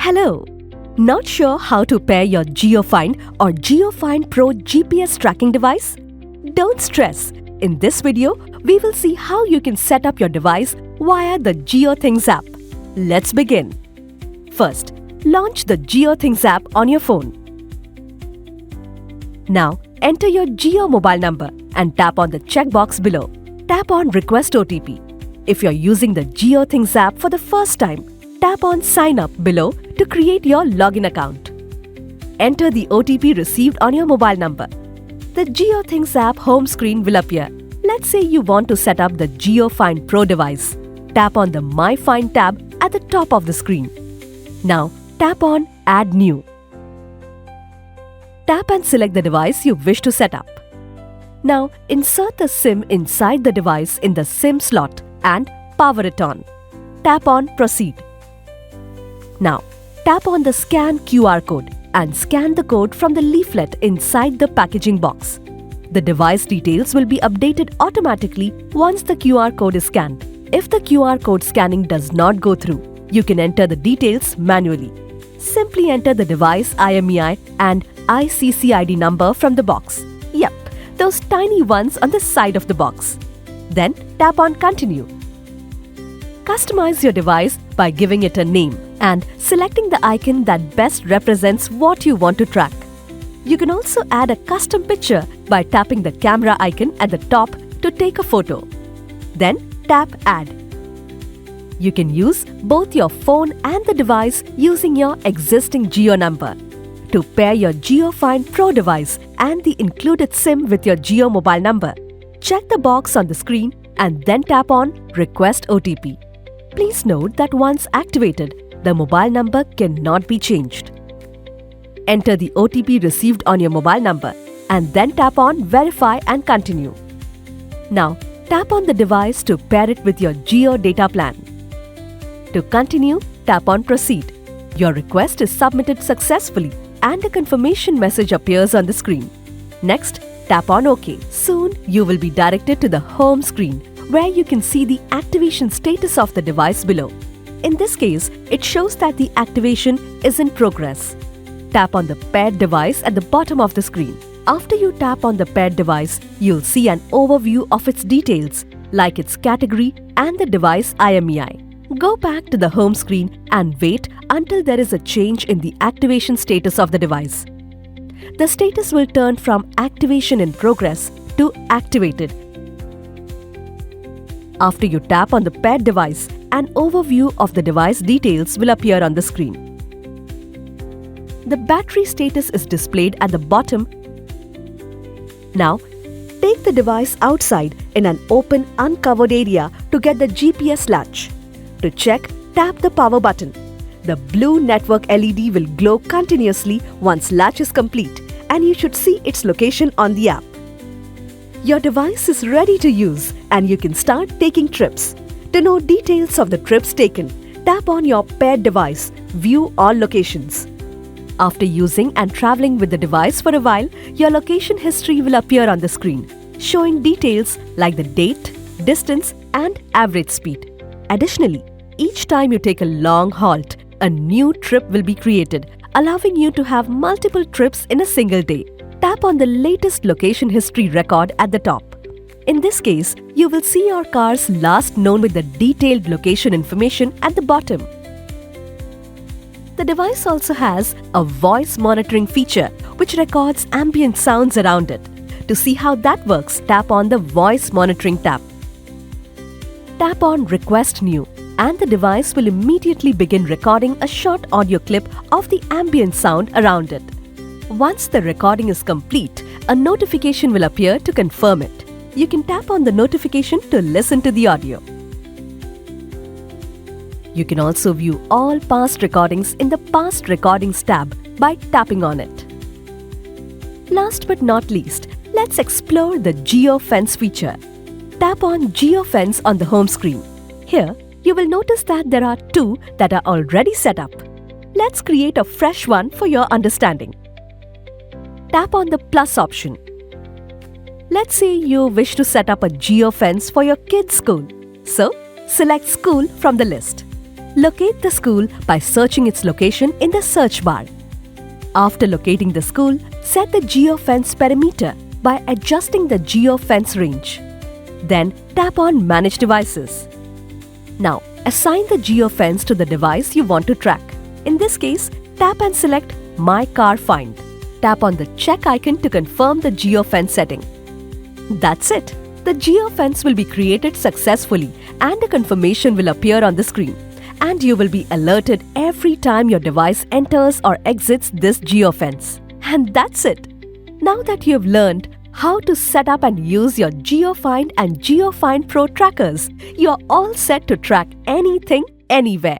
Hello! Not sure how to pair your JioFind or JioFind Pro GPS tracking device? Don't stress. In this video, we will see how you can set up your device via the JioThings app. Let's begin. First, launch the JioThings app on your phone. Now, enter your Jio mobile number and tap on the checkbox below. Tap on Request OTP. If you're using the JioThings app for the first time, tap on Sign Up below to create your login account. Enter the OTP received on your mobile number. The JioThings app home screen will appear. Let's say you want to set up the JioFind Pro device. Tap on the My Find tab at the top of the screen. Now, tap on Add New. Tap and select the device you wish to set up. Now, insert the SIM inside the device in the SIM slot and power it on. Tap on Proceed. Now, tap on the Scan QR code and scan the code from the leaflet inside the packaging box. The device details will be updated automatically once the QR code is scanned. If the QR code scanning does not go through, you can enter the details manually. Simply enter the device IMEI and ICCID number from the box. Yep, those tiny ones on the side of the box. Then tap on Continue. Customize your device by giving it a name and selecting the icon that best represents what you want to track. You can also add a custom picture by tapping the camera icon at the top to take a photo. Then tap Add. You can use both your phone and the device using your existing Jio number. To pair your JioFind Pro device and the included SIM with your Jio mobile number, check the box on the screen and then tap on Request OTP. Please note that once activated, the mobile number cannot be changed. Enter the OTP received on your mobile number and then tap on Verify and Continue. Now, tap on the device to pair it with your Jio data plan. To continue, tap on Proceed. Your request is submitted successfully and a confirmation message appears on the screen. Next, tap on OK. Soon, you will be directed to the home screen where you can see the activation status of the device below. In this case, it shows that the activation is in progress. Tap on the paired device at the bottom of the screen. After you tap on the paired device, you'll see an overview of its details, like its category and the device IMEI. Go back to the home screen and wait until there is a change in the activation status of the device. The status will turn from Activation in Progress to Activated. After you tap on the paired device, an overview of the device details will appear on the screen. The battery status is displayed at the bottom. Now, take the device outside in an open, uncovered area to get the GPS latch. To check, tap the power button. The blue network LED will glow continuously once latch is complete, and you should see its location on the app. Your device is ready to use and you can start taking trips. To know details of the trips taken, tap on your paired device, view all locations. After using and traveling with the device for a while, your location history will appear on the screen, showing details like the date, distance, and average speed. Additionally, each time you take a long halt, a new trip will be created, allowing you to have multiple trips in a single day. Tap on the latest location history record at the top. In this case, you will see your car's last known with the detailed location information at the bottom. The device also has a voice monitoring feature which records ambient sounds around it. To see how that works, tap on the Voice Monitoring tab. Tap on Request New and the device will immediately begin recording a short audio clip of the ambient sound around it. Once the recording is complete, a notification will appear to confirm it. You can tap on the notification to listen to the audio. You can also view all past recordings in the Past Recordings tab by tapping on it. Last but not least, let's explore the JioFence feature. Tap on JioFence on the home screen. Here, you will notice that there are two that are already set up. Let's create a fresh one for your understanding. Tap on the plus option. Let's say you wish to set up a JioFence for your kids' school. So, select School from the list. Locate the school by searching its location in the search bar. After locating the school, set the geofence perimeter by adjusting the geofence range. Then tap on Manage Devices. Now, assign the geofence to the device you want to track. In this case, tap and select My Car Find. Tap on the check icon to confirm the geofence setting. That's it. The geofence will be created successfully and a confirmation will appear on the screen. And you will be alerted every time your device enters or exits this geofence. And that's it. Now that you have learned how to set up and use your GeoFind and GeoFind Pro trackers, you're all set to track anything, anywhere.